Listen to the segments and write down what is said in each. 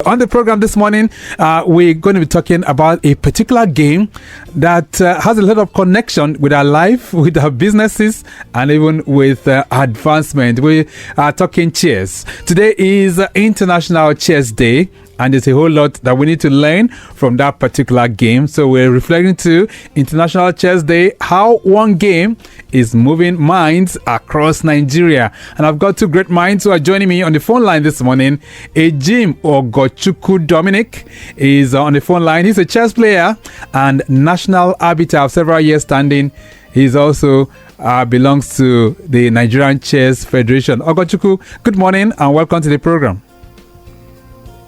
on the program this morning, we're going to be talking about a particular game that has a lot of connection with our life, with our businesses, and even with advancement. We are talking chess. Today is International Chess Day. And there's a whole lot that we need to learn from that particular game. So we're reflecting to International Chess Day, how one game is moving minds across Nigeria. And I've got two great minds who are joining me on the phone line this morning. Ejim Ogochukwu Dominic is on the phone line. He's a chess player and national arbiter of several years standing. He's also belongs to the Nigerian Chess Federation. Ogochukwu, good morning and welcome to the program.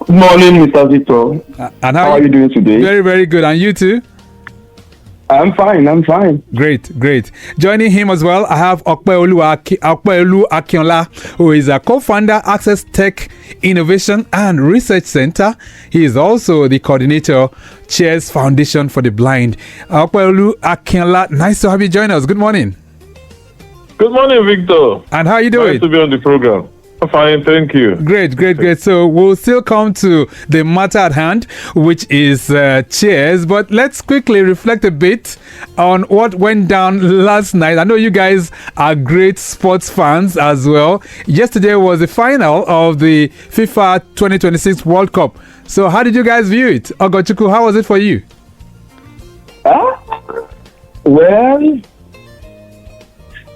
Good morning, Mr. Victor. And how are you doing today? Very, very good. And you too? I'm fine. Great. Joining him as well, I have Opeolu Akinola, who is a co-founder, Accesstech Innovation and Research Center. He is also the coordinator, Chess Foundation for the Blind. Opeolu Akinola, nice to have you join us. Good morning. Good morning, Victor. And how are you doing? Nice to be on the program. Fine, thank you. Great. So we'll still come to the matter at hand, which is chess. But let's quickly reflect a bit on what went down last night. I know you guys are great sports fans as well. Yesterday was the final of the FIFA 2026 World Cup. So how did you guys view it? Ogochukwu, how was it for you? Well,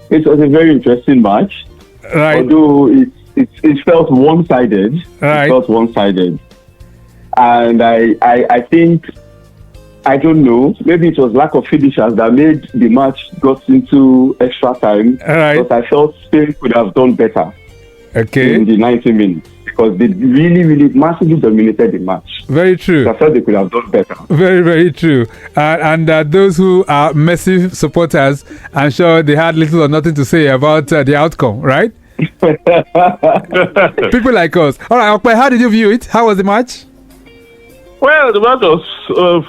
it was a very interesting match. Right. Although it felt one-sided. Right. It felt one-sided. And I think, I don't know, maybe it was lack of finishers that made the match got into extra time. Right. But I felt Spain could have done better in the 90 minutes. Because they really massively dominated the match. Very true. I felt they could have done better. Very, very true. And those who are Messi supporters, I'm sure they had little or nothing to say about the outcome, right? People like us. All right, Okpe, how did you view it? How was the match? Well, the match was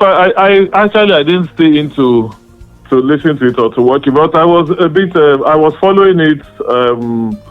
I didn't stay into to listen to it or to watch it, but I was a bit I was following it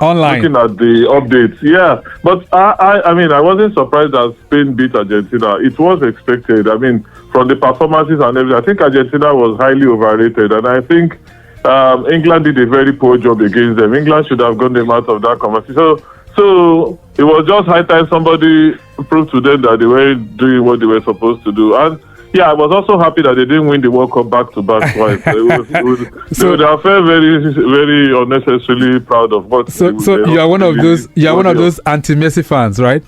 online, looking at the updates. Yeah, but I mean I wasn't surprised that Spain beat Argentina. It was expected. I mean, from the performances and everything, I think Argentina was highly overrated, and I think England did a very poor job against them. England should have gotten them out of that conversation. So it was just high time somebody proved to them that they weren't doing what they were supposed to do. And yeah, I was also happy that they didn't win the World Cup back-to-back twice. They would have felt very, very unnecessarily proud of what. So you are one of those. You are one of those anti-Messi fans, right?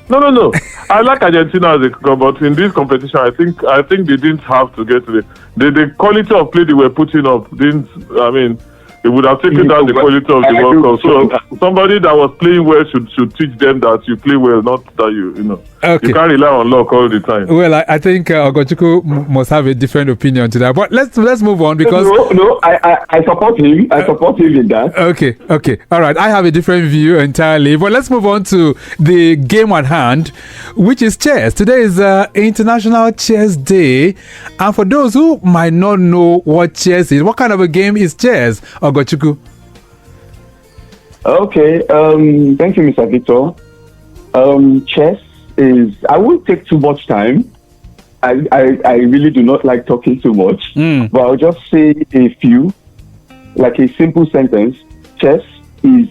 No. I like Argentina as a club, but in this competition, I think they didn't have to get to the quality of play they were putting up. It would have taken down the quality of the World Cup. So somebody that was playing well should teach them that you play well, not that you know. Okay. You can't rely on luck all the time. Well, I think Ogochukwu must have a different opinion to that. But let's move on because I support him. I support him in that. Okay. All right. I have a different view entirely. But let's move on to the game at hand, which is chess. Today is International Chess Day, and for those who might not know what chess is, what kind of a game is chess, Ogochukwu? Okay. Thank you, Mr. Victor. Chess is, I won't take too much time. I really do not like talking too much, but I'll just say a few, like a simple sentence. Chess is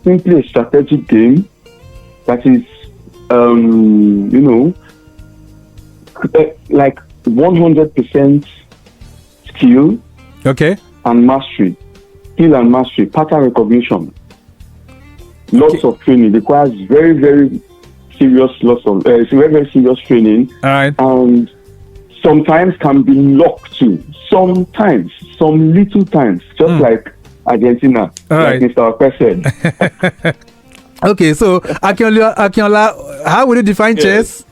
simply a strategic game that is, like 100% skill. Okay. And mastery. Skill and mastery, pattern recognition. Lots of training. Requires very, very serious very serious training. All right. And sometimes can be luck too. Sometimes, some little times, just like Argentina, like Mr. Okpe said. Okay, so Akinola, how would you define chess?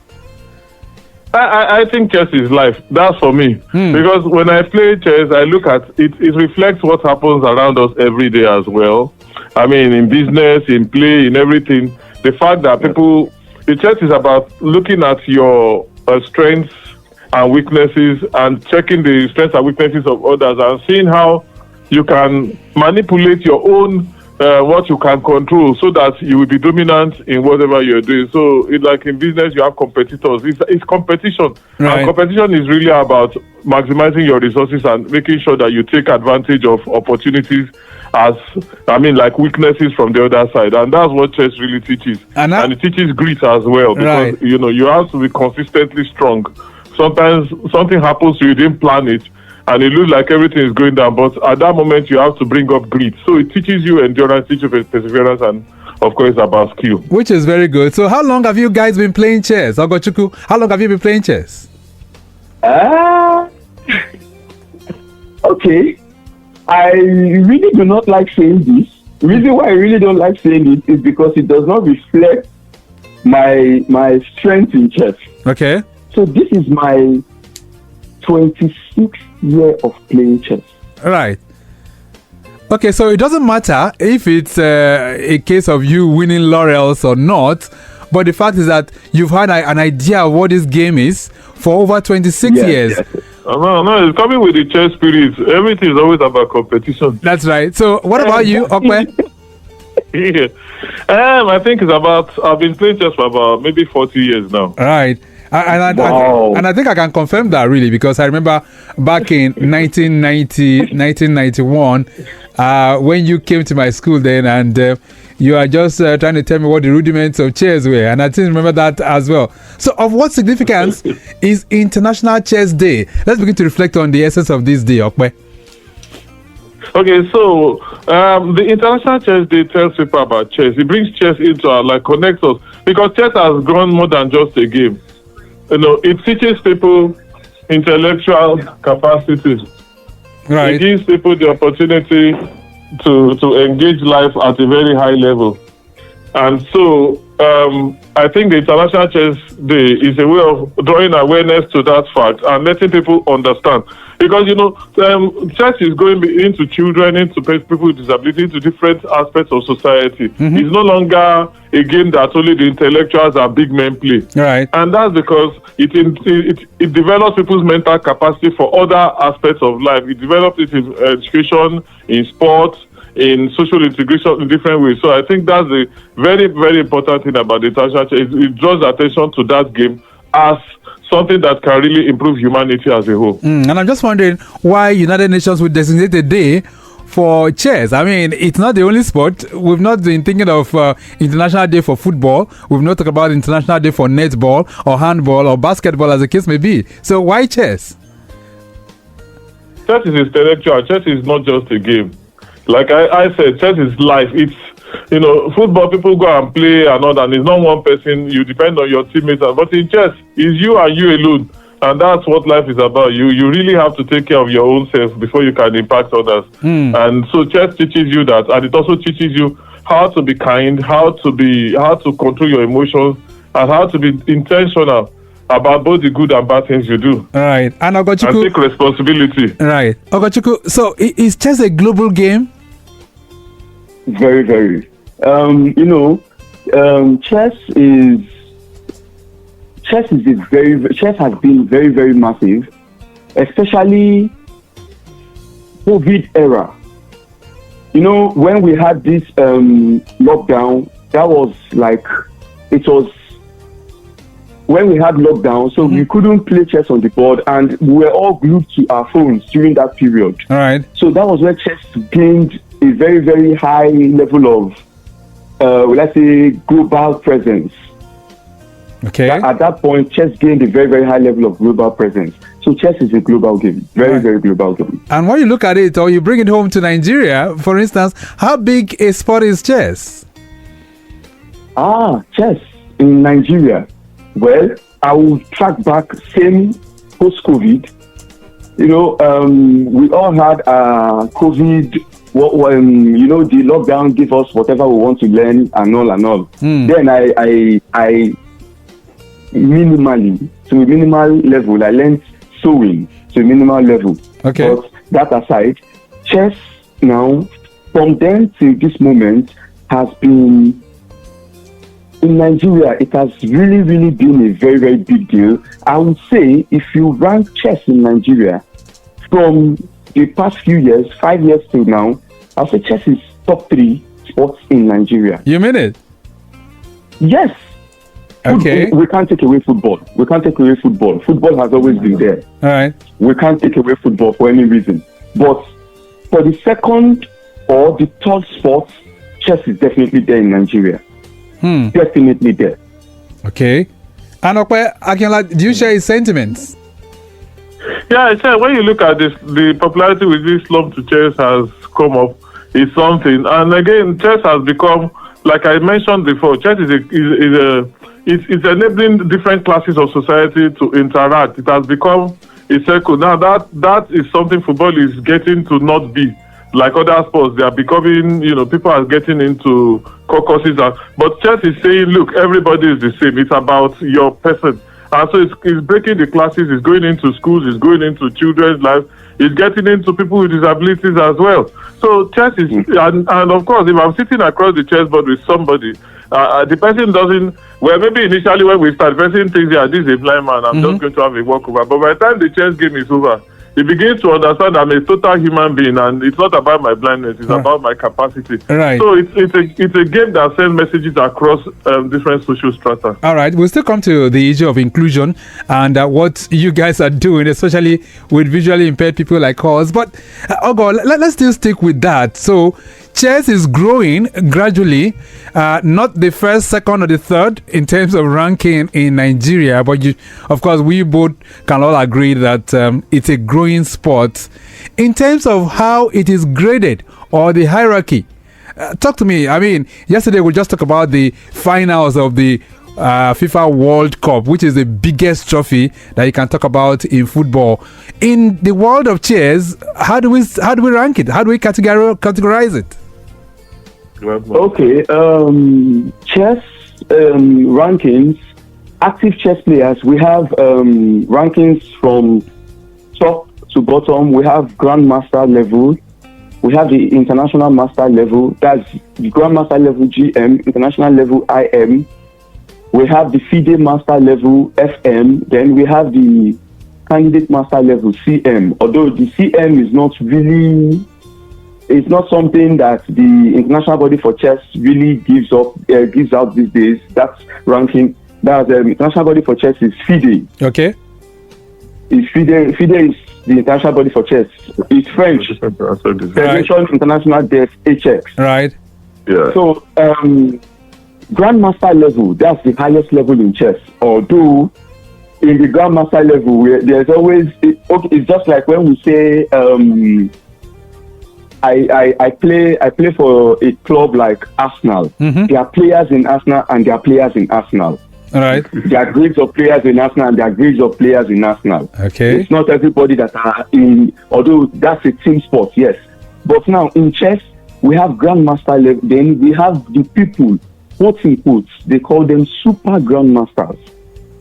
I think chess is life. That's for me. Because when I play chess, I look at it. It reflects what happens around us every day as well. I mean, in business, in play, in everything. The fact that the chess is about looking at your strengths and weaknesses and checking the strengths and weaknesses of others and seeing how you can manipulate your own what you can control, so that you will be dominant in whatever you're doing. So, like in business, you have competitors. It's competition. Right. And competition is really about maximizing your resources and making sure that you take advantage of opportunities like weaknesses from the other side. And that's what chess really teaches. And it teaches grit as well, because, right, you have to be consistently strong. Sometimes something happens to you, didn't plan it, and it looks like everything is going down, but at that moment you have to bring up grit. So it teaches you endurance, teaches you perseverance, and of course about skill. Which is very good. So how long have you guys been playing chess? Ogochukwu, how long have you been playing chess? Okay. I really do not like saying this. The reason why I really don't like saying it is because it does not reflect my strength in chess. Okay. So this is my 26th year of playing chess. Right. Okay, so it doesn't matter if it's a case of you winning laurels or not, but the fact is that you've had an idea of what this game is for over 26 years. Yes. No, it's coming with the chess spirit. Everything is always about competition. That's right. So what about you, Okwe? Yeah. I think I've been playing chess for about maybe 40 years now. Right. And I think I can confirm that, really, because I remember back in 1991, when you came to my school then, and you are just trying to tell me what the rudiments of chess were, and I didn't remember that as well. So of what significance is International Chess Day? Let's begin to reflect on the essence of this day, Okwe. Okay, so the International Chess Day tells people about chess. It brings chess into our connects us, because chess has grown more than just a game. It teaches people intellectual capacities. Right. It gives people the opportunity to engage life at a very high level. And so I think the International Chess Day is a way of drawing awareness to that fact and letting people understand. Because, chess is going into children, into people with disabilities, into different aspects of society. Mm-hmm. It's no longer a game that only the intellectuals and big men play. Right. And that's because it develops people's mental capacity for other aspects of life. It develops it in education, in sports, in social integration in different ways. So I think that's a very, very important thing about the International Chess. It draws attention to that game as something that can really improve humanity as a whole. And I'm just wondering why United Nations would designate a day for chess. I mean, it's not the only sport. We've not been thinking of International Day for football. We've not talked about International Day for netball or handball or basketball, as the case may be. So why chess? Chess is intellectual. Chess is not just a game. Like I said, chess is life. It's football, people go and play and all that. It's not one person. You depend on your teammates. But in chess, it's you and you alone. And that's what life is about. You really have to take care of your own self before you can impact others. And so chess teaches you that. And it also teaches you how to be kind, how to control your emotions, and how to be intentional about both the good and bad things you do. Right. And Ogochukwu, and take responsibility. Right. Ogochukwu, so is chess a global game? Very, very. Chess has been very, very massive, especially COVID era. When we had this lockdown, when we had lockdown, so we couldn't play chess on the board, and we were all glued to our phones during that period. All right. So that was where chess gained a very, very high level of, let's say, global presence. Okay. At that point, chess gained a very, very high level of global presence. So chess is a global game, very, very global game. And when you look at it, or you bring it home to Nigeria, for instance, how big a sport is chess? Chess in Nigeria. Well, I will track back same post-COVID. We all had COVID. The lockdown gave us whatever we want to learn and all. Then I minimally, to a minimal level, I learned sewing to a minimal level. Okay. But that aside, chess now, from then to this moment, has been, in Nigeria, it has really, really been a very, very big deal. I would say if you rank chess in Nigeria from the past few years, 5 years till now, I'll say chess is top 3 sports in Nigeria. You mean it? Yes. Okay. We can't take away football. We can't take away football. Football has always been there. All right. We can't take away football for any reason. But for the second or the third sport, chess is definitely there in Nigeria. Definitely there. Okay. And Akinola, do you share his sentiments? Yeah, I said when you look at this, the popularity with this love to chess has come up is something. And again, chess has become, like I mentioned before, chess is it's enabling different classes of society to interact. It has become a circle. Now that is something football is getting to not be. Like other sports, they are becoming, people are getting into caucuses. But chess is saying, look, everybody is the same. It's about your person. And so it's breaking the classes, it's going into schools, it's going into children's lives, it's getting into people with disabilities as well. So chess is, and of course, if I'm sitting across the chessboard with somebody, the person doesn't, well, maybe initially when we start, the person thinks, yeah, this is a blind man, I'm just going to have a walkover. But by the time the chess game is over, he begins to understand I'm a total human being, and it's not about my blindness, it's about my capacity. Right. So it's a game that sends messages across different social strata. All right, we'll still come to the issue of inclusion and what you guys are doing, especially with visually impaired people like us. But Ogo, let's still stick with that. So chess is growing gradually, not the first, second, or the third in terms of ranking in Nigeria, but of course, we both can all agree that it's a growing sport. In terms of how it is graded or the hierarchy, talk to me. I mean, yesterday we just talked about the finals of the FIFA World Cup, which is the biggest trophy that you can talk about in football. In the world of chess, how do we rank it? How do we categorize it? Okay, chess rankings, active chess players, we have rankings from top to bottom. We have grandmaster level, we have the international master level, that's the grandmaster level GM, international level IM, we have the FIDE master level FM, then we have the candidate master level CM, although the CM is not really, it's not something that the International Body for Chess really gives out these days. That's ranking. That's the International Body for Chess is FIDE. Okay. FIDE is the International Body for Chess. It's French. Federation International des HX. Right. Yeah. So grandmaster level, that's the highest level in chess. Although in the grandmaster level, there's always it's just like when we say I play for a club like Arsenal. There are players in Arsenal and there are players in Arsenal. All right. There are grades of players in Arsenal and there are grades of players in Arsenal. Okay. It's not everybody that are in, although that's a team sport, yes. But now in chess, we have grandmaster level. Then we have the people, quote in quotes, they call them super grandmasters.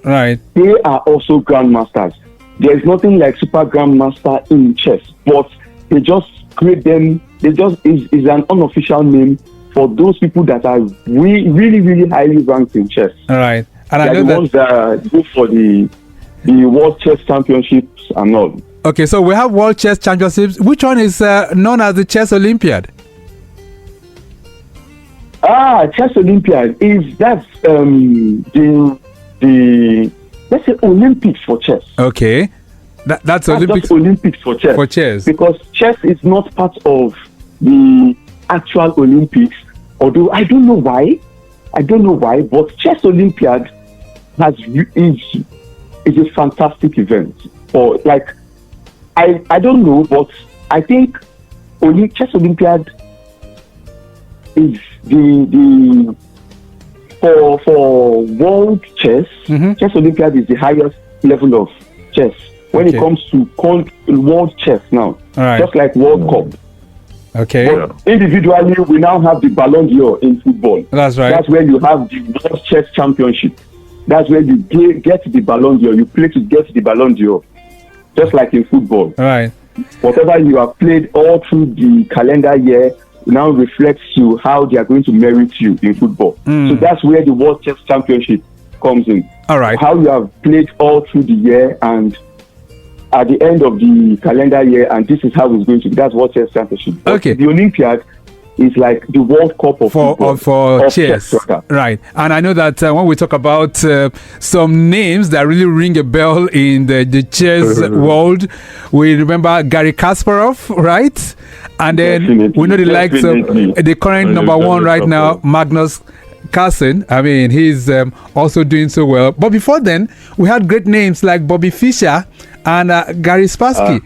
Right. They are also grandmasters. There is nothing like super grandmaster in chess, but they just create them. They just is an unofficial name for those people that are really, really highly ranked in chess. All right. And I know the ones that go for the World Chess Championships and all. Okay, so we have World Chess Championships. Which one is known as the Chess Olympiad? Chess Olympiad that's the let's say Olympics for chess. Okay, that's Olympics. Just Olympics for chess. For chess, because chess is not part of the actual Olympics. Although I don't know why, but Chess Olympiad is a fantastic event. For like, I don't know, but I think Chess Olympiad is the for world chess. Chess Olympiad is the highest level of chess when it comes to world chess now. Right. Just like World Cup. Okay. But individually, we now have the Ballon d'Or in football. That's right. That's where you have the World Chess Championship. That's where you get the Ballon d'Or. You play to get the Ballon d'Or. Just like in football. Right. Whatever you have played all through the calendar year now reflects to how they are going to merit you in football. So that's where the World Chess Championship comes in. All right. How you have played all through the year and at the end of the calendar year, and this is how it's going to be. That's World Chess Championship. But okay. The Olympiad is like the World Cup of football, for of chess, soccer. right? And I know that when we talk about some names that really ring a bell in the chess world, we remember Garry Kasparov, right? And then Definitely, we know the likes of the current number one right now, Magnus Carlsen. I mean, he's also doing so well. But before then, we had great names like Bobby Fischer and Gary Spassky.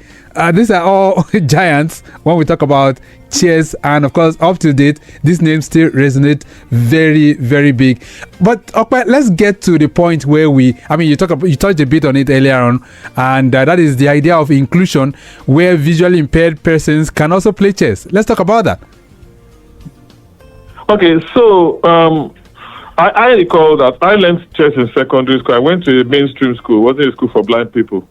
These are all giants when we talk about chess, and of course, up to date, these names still resonate very, very big. But okay, let's get to the point where you touched a bit on it earlier on, and that is the idea of inclusion, where visually impaired persons can also play chess. Let's talk about that. Okay, so I recall that I learned chess in secondary school. I went to a mainstream school, wasn't a school for blind people.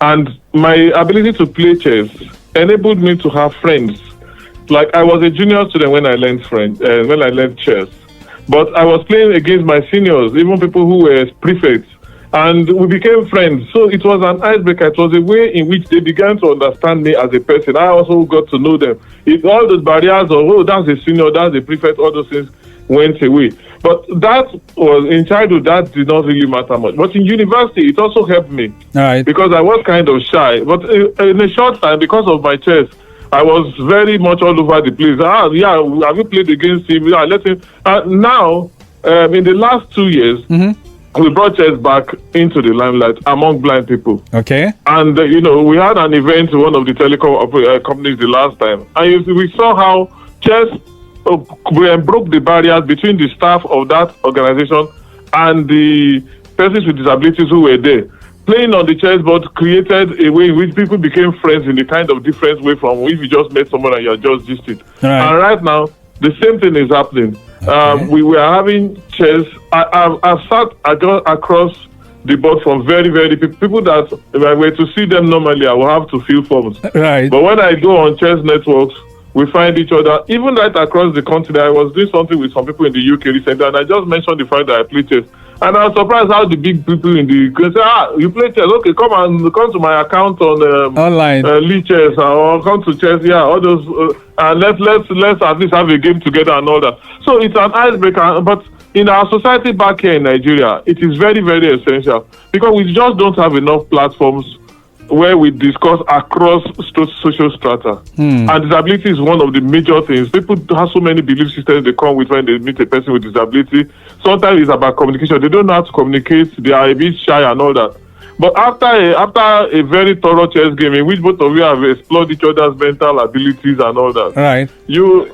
And my ability to play chess enabled me to have friends. Like, I was a junior student when I learned chess. But I was playing against my seniors, even people who were prefects. And we became friends. So it was an icebreaker. It was a way in which they began to understand me as a person. I also got to know them. All those barriers of, that's a senior, that's a prefect, all those things went away. But that was in childhood, that did not really matter much. But in university, it also helped me. All right. Because I was kind of shy. But in a short time, because of my chess, I was very much all over the place. Have you played against him? Yeah, let him. Now, in the last 2 years, we brought chess back into the limelight among blind people. Okay. And, we had an event in one of the telecom companies the last time. And we saw how chess broke the barriers between the staff of that organization and the persons with disabilities who were there. Playing on the chessboard created a way in which people became friends in a kind of different way from if you just met someone and you're just gisting. Right. And right now, the same thing is happening. Okay. We were having chess. I've sat across the board from very, very people that if I were to see them normally, I will have to fill forms. Right. But when I go on chess networks, we find each other, even right across the continent. I was doing something with some people in the UK recently, and I just mentioned the fact that I play chess. And I was surprised how the big people in the UK say, you play chess? Okay, come to my account on online Lee Chess, or come to chess, all those, and let's at least have a game together and all that. So it's an icebreaker, but in our society back here in Nigeria, it is very, very essential because we just don't have enough platforms where we discuss across social strata. And disability is one of the major things. People have so many belief systems they come with when they meet a person with disability. Sometimes it's about communication. They don't know how to communicate. They are a bit shy and all that. But after a very thorough chess game in which both of you have explored each other's mental abilities and all that, right? You're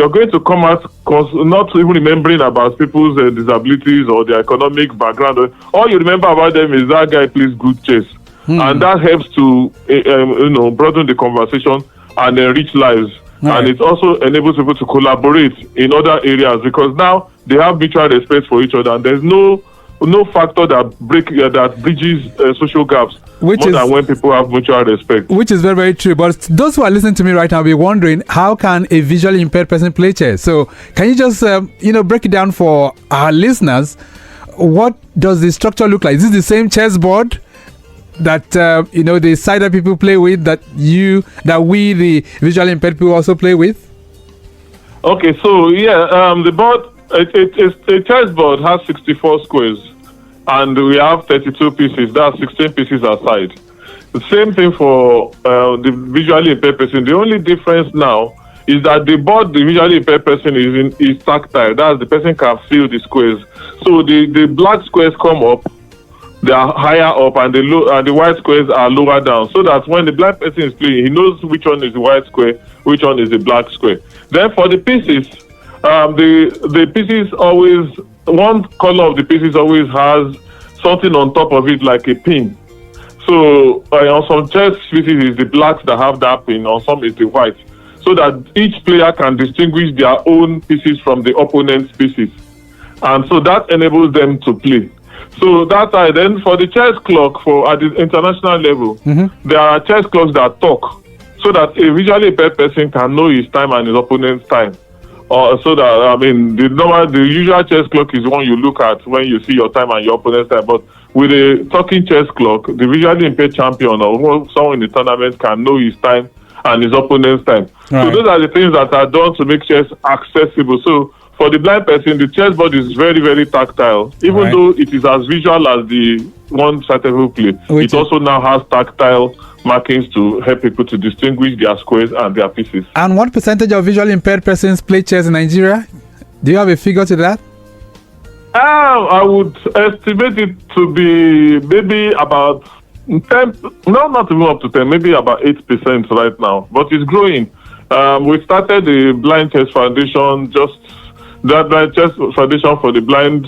going to come out not even remembering about people's disabilities or their economic background. All you remember about them is that guy plays good chess. And that helps to broaden the conversation and enrich lives. Right. And it also enables people to collaborate in other areas because now they have mutual respect for each other, and there's no factor that bridges social gaps more than when people have mutual respect. Which is very, very true. But those who are listening to me right now will be wondering, how can a visually impaired person play chess? So can you just break it down for our listeners? What does the structure look like? Is this the same chessboard that the sighted people play with that we the visually impaired people also play with? Okay, so the board, a chessboard has 64 squares and we have 32 pieces. That's 16 pieces aside. The same thing for the visually impaired person. The only difference now is that the visually impaired person is tactile. That's the person can feel the squares. So the black squares come up, they are higher up, and the white squares are lower down, so that when the blind person is playing, he knows which one is the white square, which one is the black square. Then for the pieces, the pieces always, one color of the pieces always has something on top of it like a pin. So on some chess pieces is the blacks that have that pin, on some is the white, so that each player can distinguish their own pieces from the opponent's pieces, and so that enables them to play. So that's why then for the chess clock at the international level, there are chess clocks that talk, so that a visually impaired person can know his time and his opponent's time. So that the usual chess clock is one you look at when you see your time and your opponent's time. But with a talking chess clock, the visually impaired champion or someone in the tournament can know his time and his opponent's time. Right. So those are the things that are done to make chess accessible. So for the blind person, the chessboard is very, very tactile. Even though it is as visual as the one sighted people play, it also now has tactile markings to help people to distinguish their squares and their pieces. And what percentage of visually impaired persons play chess in Nigeria? Do you have a figure to that? I would estimate it to be maybe about 10, no, not even up to 10, maybe about 8% right now, but it's growing. We started the Blind Chess Foundation, that Blind Chess Foundation for the Blind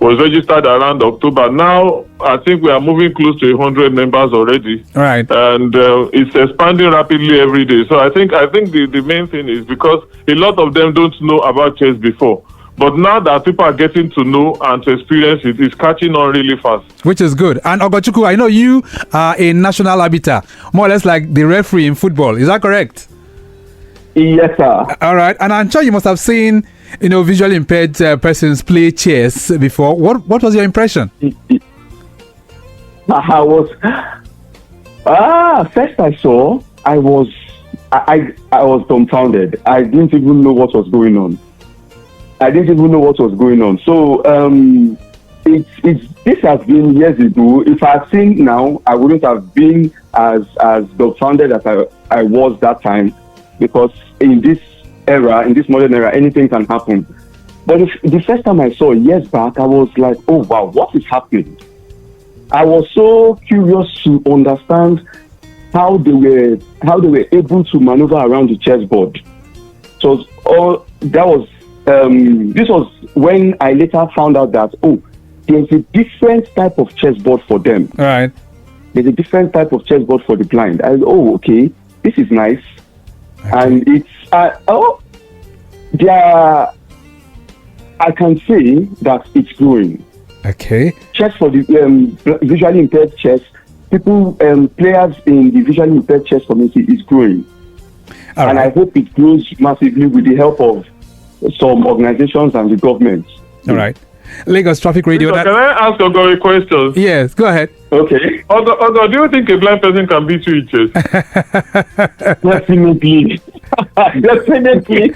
was registered around October. Now, I think we are moving close to 100 members already. Right. And it's expanding rapidly every day. So I think the main thing is because a lot of them don't know about chess before. But now that people are getting to know and to experience it, it's catching on really fast. Which is good. And Ogochukwu, I know you are a national arbiter, more or less like the referee in football. Is that correct? Yes, sir. All right. And I'm sure you must have seen, visually impaired persons play chess before. What was your impression? I was first I saw, I was dumbfounded. I didn't even know what was going on. So this has been years ago. If I had seen now, I wouldn't have been as dumbfounded as I was that time, because in this modern era, anything can happen. But the first time I saw years back, I was like, oh wow, what is happening? I was so curious to understand how they were able to maneuver around the chessboard. So this was when I later found out that there's a different type of chessboard for them. All right. There's a different type of chessboard for the blind. Okay, this is nice. Okay. And it's I can say that it's growing. Okay. Chess for the visually impaired chess, players in the visually impaired chess community is growing. All right. I hope it grows massively with the help of some organizations and the government. All right. Lagos Traffic Radio. Can I ask Ogo a question? Yes, go ahead. Okay. Ogo, do you think a blind person can beat you in chess? Definitely. Definitely.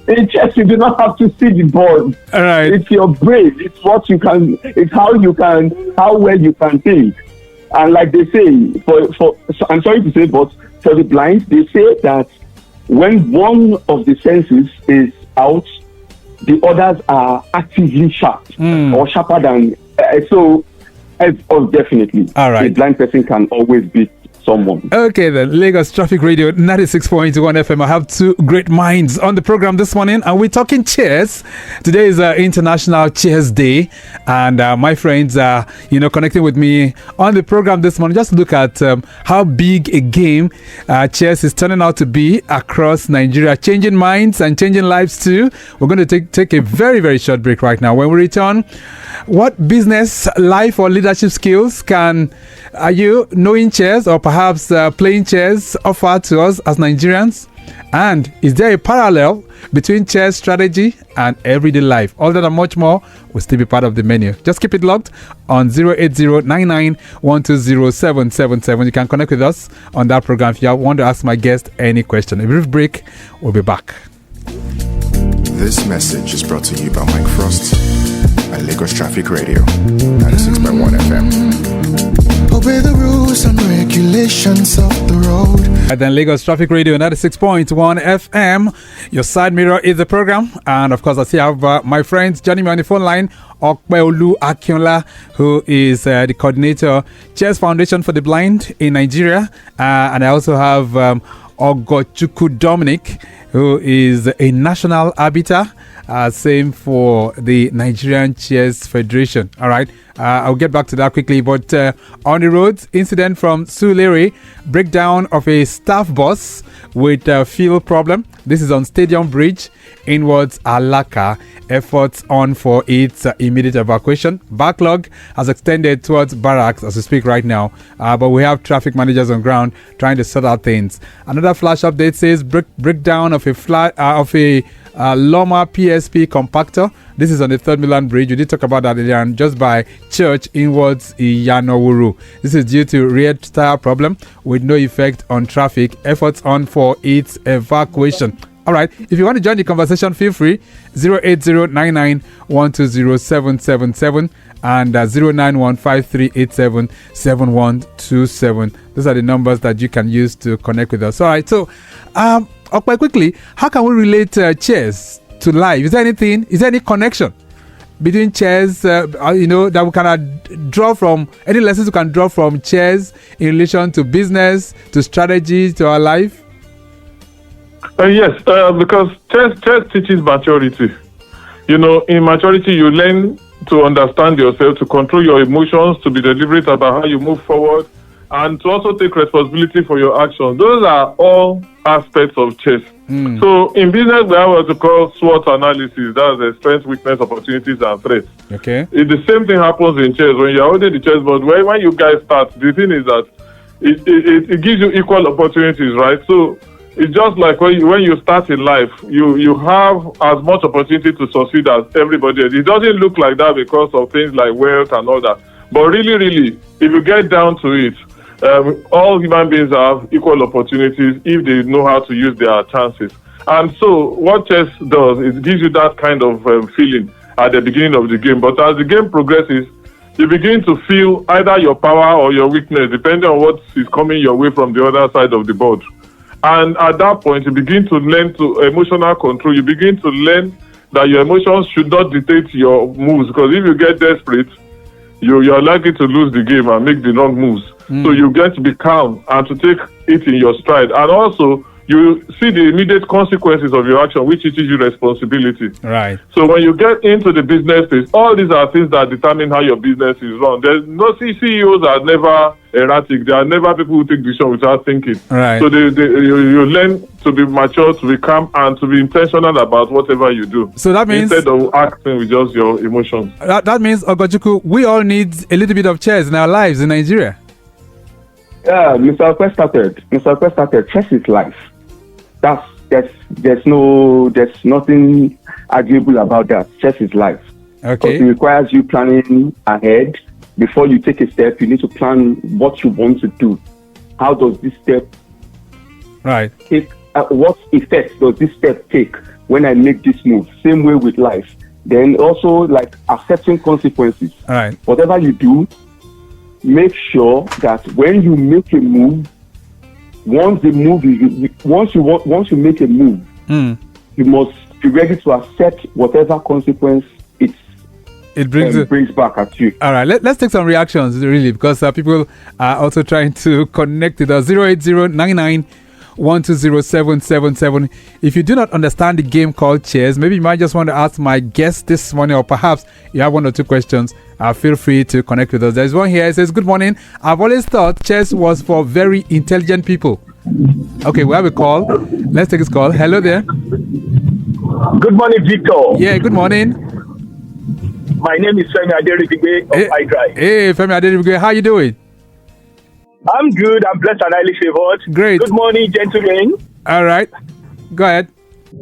In chess, you do not have to see the board. All right. It's your brain. It's what you can. It's how well you can think. And like they say, so I'm sorry to say, but for the blind, they say that when one of the senses is out, the others are actively sharp or sharper than. Definitely. All right. A blind person can always beat someone. Okay, then. Lagos Traffic Radio 96.1 FM. I have two great minds on the program this morning, and we're talking chess. Today is International Chess Day, and my friends are, connecting with me on the program this morning. Just look at how big a game chess is turning out to be across Nigeria, changing minds and changing lives too. We're going to take a very, very short break right now. When we return, what business, life, or leadership skills are you knowing chess or perhaps playing chess offer to us as Nigerians? And is there a parallel between chess strategy and everyday life? All that and much more will still be part of the menu. Just keep it locked on 08099120777. You can connect with us on that program if you want to ask my guest any question. A brief break, we'll be back. This message is brought to you by Mike Frost and Lagos Traffic Radio 96.1 FM. Obey the rules and regulations of the road. And then Lagos Traffic Radio 96.1 FM. Yoursidemirror is the program. And of course, I still have my friends joining me on the phone line. Opeolu Akinola, who is the coordinator, Chess Foundation for the Blind in Nigeria. And I also have Ogochukwu Dominic, who is a national arbiter. Same for the Nigerian Chess Federation. All right. I'll get back to that quickly. But on the roads, incident from Surulere, breakdown of a staff bus with a fuel problem. This is on Stadium Bridge, inwards Alaka. Efforts on for its immediate evacuation. Backlog has extended towards barracks as we speak right now. But we have traffic managers on ground trying to sort out things. Another flash update says breakdown of a Loma PSP compactor. This is on the Third Milan Bridge. We did talk about that earlier, and just by Church inwards Iyanowuru. This is due to rear tire problem with no effect on traffic. Efforts on for its evacuation. All right. If you want to join the conversation, feel free. 08099120777 and 09153877127. Those are the numbers that you can use to connect with us. All right. So, quite quickly, how can we relate chess to life? Is there any connection between chess, that we can draw from, any lessons we can draw from chess in relation to business, to strategy, to our life? Yes, because chess teaches maturity. In maturity, you learn to understand yourself, to control your emotions, to be deliberate about how you move forward, and to also take responsibility for your actions. Those are all aspects of chess. So in business, we have what we call SWOT analysis. That's the strengths, weakness, opportunities, and threats. Okay. The same thing happens in chess. When you're holding the chessboard, when you guys start, the thing is that it gives you equal opportunities, right? So it's just like when you start in life, you have as much opportunity to succeed as everybody else. It doesn't look like that because of things like wealth and all that. But really, if you get down to it, all human beings have equal opportunities if they know how to use their chances. And so what chess does is it gives you that kind of feeling at the beginning of the game. But as the game progresses, you begin to feel either your power or your weakness, depending on what is coming your way from the other side of the board. And at that point, you begin to learn to emotional control. You begin to learn that your emotions should not dictate your moves, because if you get desperate, you're likely to lose the game and make the wrong moves. So you get to be calm and to take it in your stride. And also, you see the immediate consequences of your action, which teaches you responsibility. Right. So when you get into the business space, all these are things that determine how your business is run. There's no CEOs are never erratic. There are never people who take decisions without thinking. Right. So you learn to be mature, to be calm, and to be intentional about whatever you do. So that means, instead of acting with just your emotions. That means, Ogochukwu, we all need a little bit of chess in our lives in Nigeria. Yeah, Mr. Accesstech, chess is life. There's nothing arguable about that. Chess is life. Okay. It requires you planning ahead. Before you take a step, you need to plan what you want to do. How does this step take? What effect does this step take when I make this move? Same way with life. Then also like accepting consequences. All right. Whatever you do, make sure that when you make a move, once you make a move, you must be ready to accept whatever consequence it brings back at you. All right, let's take some reactions, really, because people are also trying to connect with us. 08099120777. If you do not understand the game called chess, maybe you might just want to ask my guest this morning, or perhaps you have one or two questions. Feel free to connect with us. There's one here. It says, "Good morning. I've always thought chess was for very intelligent people." Okay, we have a call. Let's take this call. Hello there. Good morning, Victor. Yeah, good morning. My name is Femi Aderibigbe of iDrive. Hey, Femi Aderibigbe, how you doing? I'm good. I'm blessed and highly favored. Great. Good morning, gentlemen. All right. Go ahead.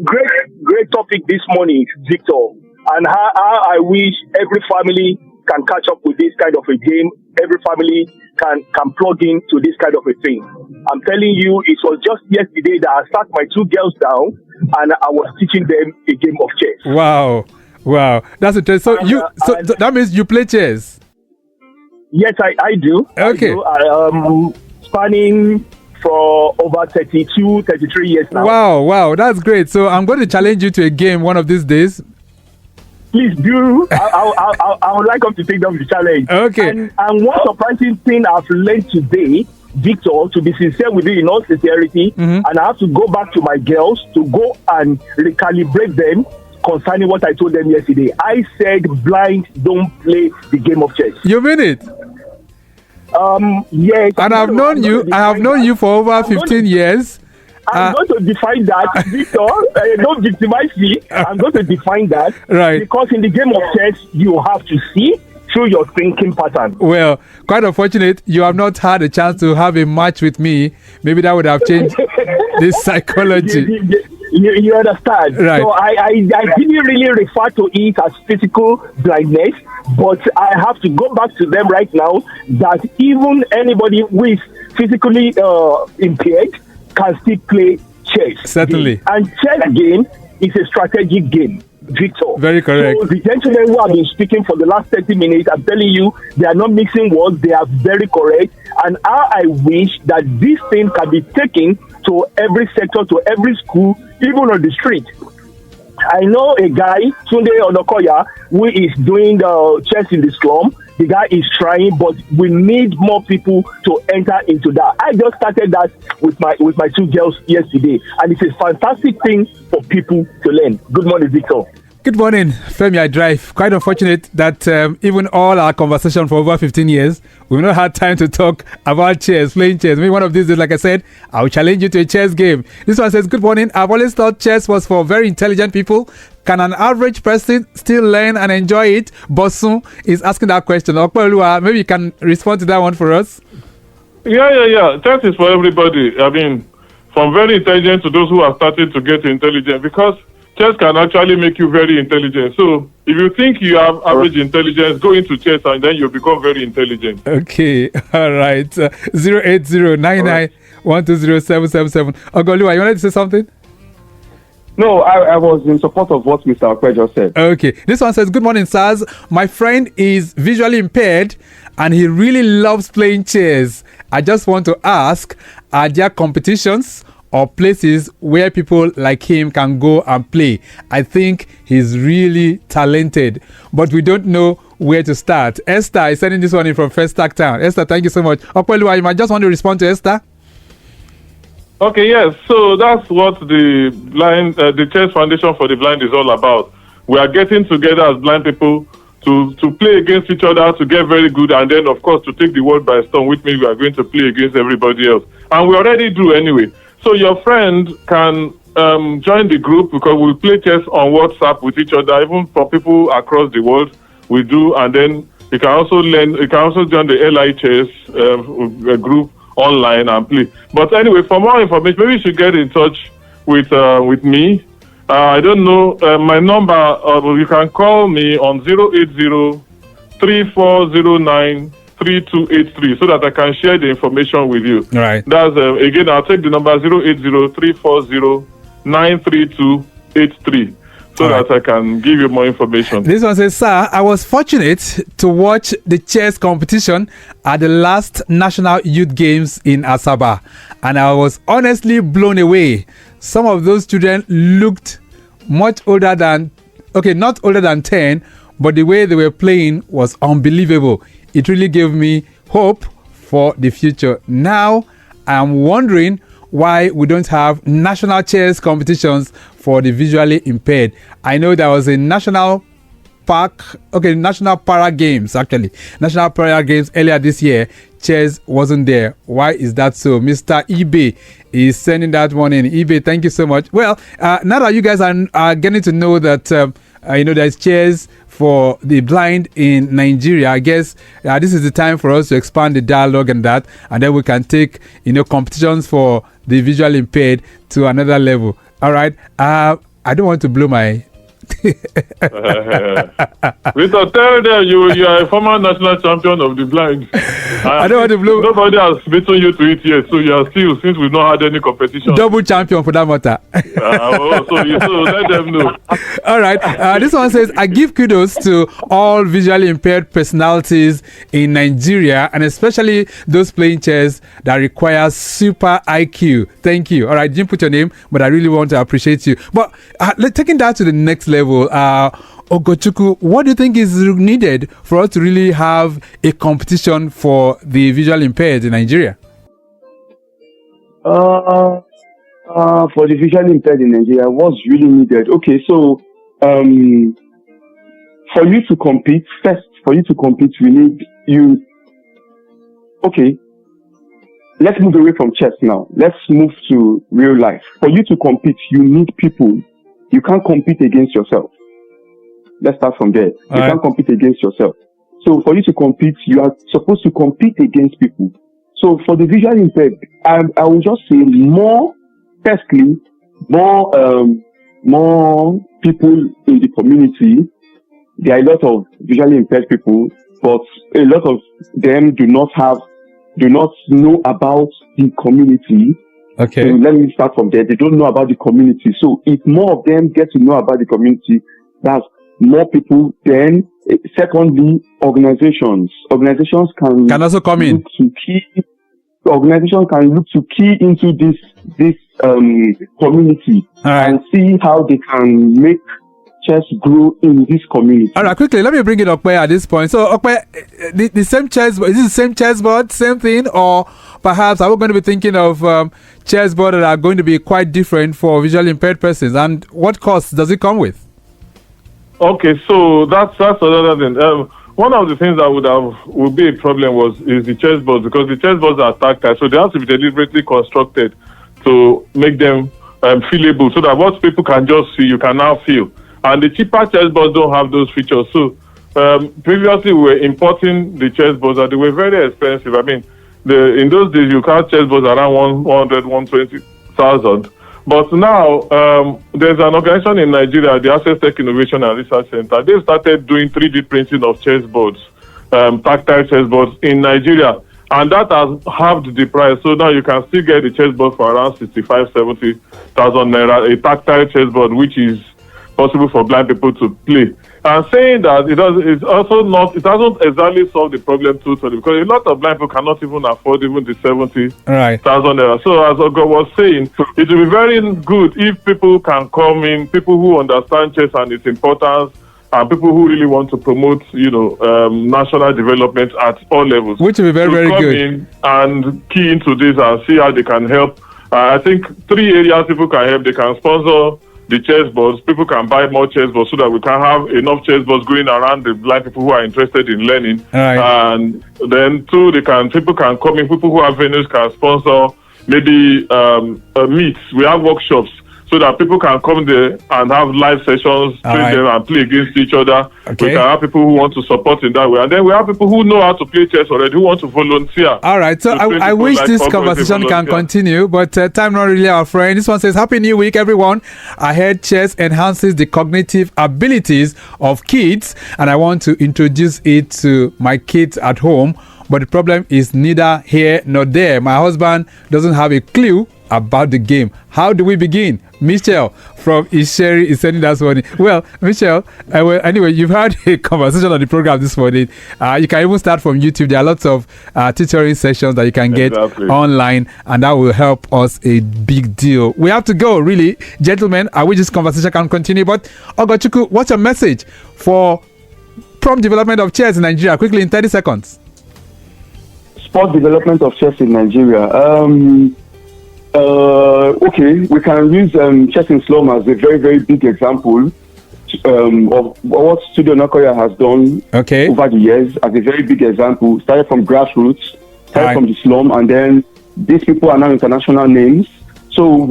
Great topic this morning, Victor. And how I wish every family can catch up with this kind of a game. Every family can plug into this kind of a thing. I'm telling you, it was just yesterday that I sat my two girls down and I was teaching them a game of chess. Wow, that's interesting. So that means you play chess? Yes, I do. Okay. Spanning for over 32, 33 years now. Wow, that's great. So I'm going to challenge you to a game one of these days. Please do. I would like us to take them the challenge. Okay. And one surprising thing I've learned today, Victor, to be sincere with you in all sincerity, and I have to go back to my girls to go and recalibrate them concerning what I told them yesterday. I said blind don't play the game of chess. You mean it? Yes. And I have known you for over 15 years. I'm going to define that, Victor. Don't victimize me. I'm going to define that. Right. Because in the game of chess, you have to see through your thinking pattern. Well, quite unfortunate, you have not had a chance to have a match with me. Maybe that would have changed this psychology. You understand? Right. So I didn't really refer to it as physical blindness, but I have to go back to them right now that even anybody who is physically impaired can still play chess. Certainly. Game. And chess game is a strategic game, Victor. Very correct. So the gentlemen who have been speaking for the last 30 minutes, I'm telling you, they are not mixing words. They are very correct. And I wish that this thing can be taken to every sector, to every school, even on the street. I know a guy, Tunde Onokoya, who is doing the chess in the slum. The guy is trying, but we need more people to enter into that. I just started that with my two girls yesterday, and it's a fantastic thing for people to learn. Good morning, Victor. Good morning, Femi. I drive. Quite unfortunate that even all our conversation for over 15 years, we've not had time to talk about chess, playing chess. Maybe one of these days, like I said, I'll challenge you to a chess game. This one says, good morning. I've always thought chess was for very intelligent people. Can an average person still learn and enjoy it? Bosun is asking that question. Opeolu, maybe you can respond to that one for us. Yeah. Chess is for everybody. I mean, from very intelligent to those who are starting to get intelligent, because chess can actually make you very intelligent. So if you think you have average intelligence, go into chess and then you become very intelligent. Okay, all right. 08099120777. Ogoluwa, you wanted to say something? No, I was in support of what Mr. Okwe just said. Okay. This one says, good morning, sirs. My friend is visually impaired and he really loves playing chess. I just want to ask, are there competitions or places where people like him can go and play? I think he's really talented, but we don't know where to start. Esther is sending this one in from First Stack Town. Esther, thank you so much. Opeolu, you might just want to respond to Esther. Okay, yes. So that's what the Chess Foundation for the Blind is all about. We are getting together as blind people to play against each other, to get very good, and then, of course, to take the world by storm, which means we are going to play against everybody else. And we already do anyway. So your friend can join the group, because we play chess on WhatsApp with each other, even for people across the world. We do, and then you can also join the LI chess group online and play. But anyway, for more information, maybe you should get in touch with me. I don't know my number. You can call me on 080-3409-3283 so that I can share the information with you. Right. That's again, I'll take the number 080-340-93283 so that I can give you more information. This one says, sir, I was fortunate to watch the chess competition at the last National Youth Games in Asaba, and I was honestly blown away. Some of those children looked much older than, not older than 10, but the way they were playing was unbelievable. It really gave me hope for the future. Now, I'm wondering why we don't have national chess competitions for the visually impaired. I know there was a national para games, actually. National para games earlier this year. Chess wasn't there. Why is that so? Mr. eBay is sending that one in. eBay, thank you so much. Well, now that you guys are getting to know that, there's chess for the blind in Nigeria, I guess this is the time for us to expand the dialogue and that, and then we can take, competitions for the visually impaired to another level. All right. I don't want to blow my... Victor, tell them you are a former national champion of the blind. I don't want to blow. Nobody has beaten you to it yet, so you are still, since we've not had any competition. Double champion for that matter. So let them know. All right. This one says, I give kudos to all visually impaired personalities in Nigeria, and especially those playing chess that require super IQ. Thank you. All right, didn't put your name, but I really want to appreciate you. But taking that to the next level, Ogochukwu, what do you think is needed for us to really have a competition for the visually impaired in Nigeria? For the visually impaired in Nigeria, what's really needed? Okay, so for you to compete, we need you. Okay, let's move away from chess now. Let's move to real life. For you to compete, you need people. You can't compete against yourself. Let's start from there. You can't compete against yourself. So for you to compete, you are supposed to compete against people. So for the visually impaired, I will just say more, firstly, more people in the community. There are a lot of visually impaired people, but a lot of them do not know about the community. Okay. So let me start from there. They don't know about the community. So if more of them get to know about the community, that's more people. Then, secondly, organizations can also come in. Organizations can look to key into this community and see how they can make chess grow in this community. All right, quickly, let me bring it up at this point. So, the same chessboard, is it the same chessboard, same thing, or perhaps are we going to be thinking of chessboard that are going to be quite different for visually impaired persons? And what cost does it come with? Okay, so that's another thing. One of the things that would be a problem is the chessboards, because the chessboards are tactile, so they have to be deliberately constructed to make them feelable, so that what people can just see, you can now feel. And the cheaper chessboards don't have those features. So previously we were importing the chessboards, and they were very expensive. I mean, in those days you can't chessboards around 100, 120,000. But now, there's an organization in Nigeria, the Accesstech Innovation and Research Center. They've started doing 3D printing of chessboards, tactile chessboards in Nigeria. And that has halved the price. So now you can still get the chessboard for around 65,000, 70,000 naira, a tactile chessboard, which is possible for blind people to play. And saying that it doesn't exactly solve the problem totally, because a lot of blind people cannot even afford even the 70,000 naira. So as Ogo was saying, it will be very good if people can come in, people who understand chess and its importance, and people who really want to promote, national development at all levels. Which will be very, very good. In and key into this and see how they can help. I think 3 areas people can help. They can sponsor the chessboards. People can buy more chessboards so that we can have enough chessboards going around the blind people who are interested in learning. And then 2, people can come in. People who have venues can sponsor maybe meets. We have workshops, so that people can come there and have live sessions, train them and play against each other. Okay. We can have people who want to support in that way. And then we have people who know how to play chess already, who want to volunteer. All right, so I wish this conversation can continue, but time not really our friend. This one says, Happy New Week, everyone. I heard chess enhances the cognitive abilities of kids, and I want to introduce it to my kids at home. But the problem is neither here nor there. My husband doesn't have a clue about the game. How do we begin? Michelle from Isheri is sending us one. Well, Michelle, anyway, you've had a conversation on the program this morning. You can even start from YouTube. There are lots of tutoring sessions that you can get online, and that will help us a big deal. We have to go, really. Gentlemen, I wish this conversation can continue, but Ogochukwu, what's your message for prompt development of chess in Nigeria? Quickly, in 30 seconds. Sport development of chess in Nigeria. Okay, we can use chess in slum as a very, very big example of what Studio Nakoya has done over the years, as a very big example. Started from grassroots, started from the slum, and then these people are now international names. So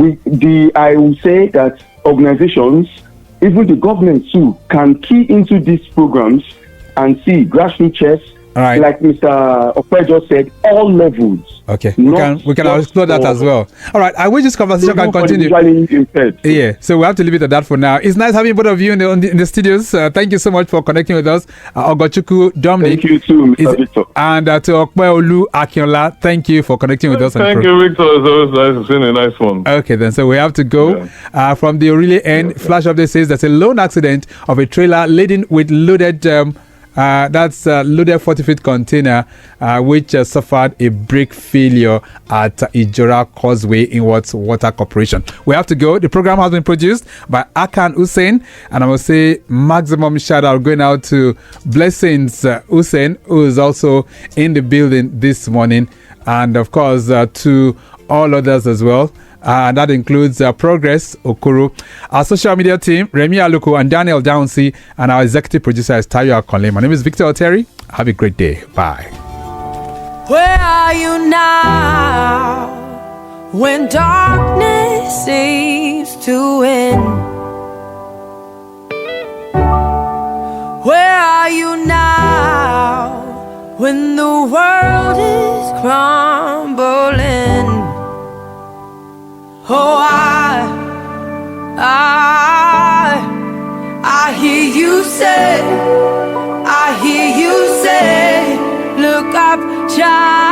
I will say that organizations, even the government too, can key into these programs and see grassroots chess. Like Mr. Opeolu just said, all levels. Okay, we can explore that as well. All right, I wish this conversation can continue. Yeah, so we have to leave it at that for now. It's nice having both of you in the studios. Thank you so much for connecting with us. Ogochukwu, Dominic. Thank you too, Mr. Victor. And to Opeolu, Akinola, thank you for connecting with us. Thank you, Victor. It's always nice. It's been a nice one. Okay, then, so we have to go. From the really end, flash update says there's a lone accident of a trailer laden with loaded loaded 40-feet container which suffered a brake failure at Ijora Causeway in Water Corporation. We have to go. The program has been produced by Akan Hussein, and I will say maximum shout out going out to Blessings Hussein, who is also in the building this morning, and of course to all others as well. And that includes Progress Okoro, our social media team, Remy Aluko and Daniel Downsey, and our executive producer is Tayo Akonle. My name is Victor Oteri. Have a great day. Bye. Where are you now when darkness seems to win? Where are you now when the world is crumbling? Oh, I I hear you say, look up, child.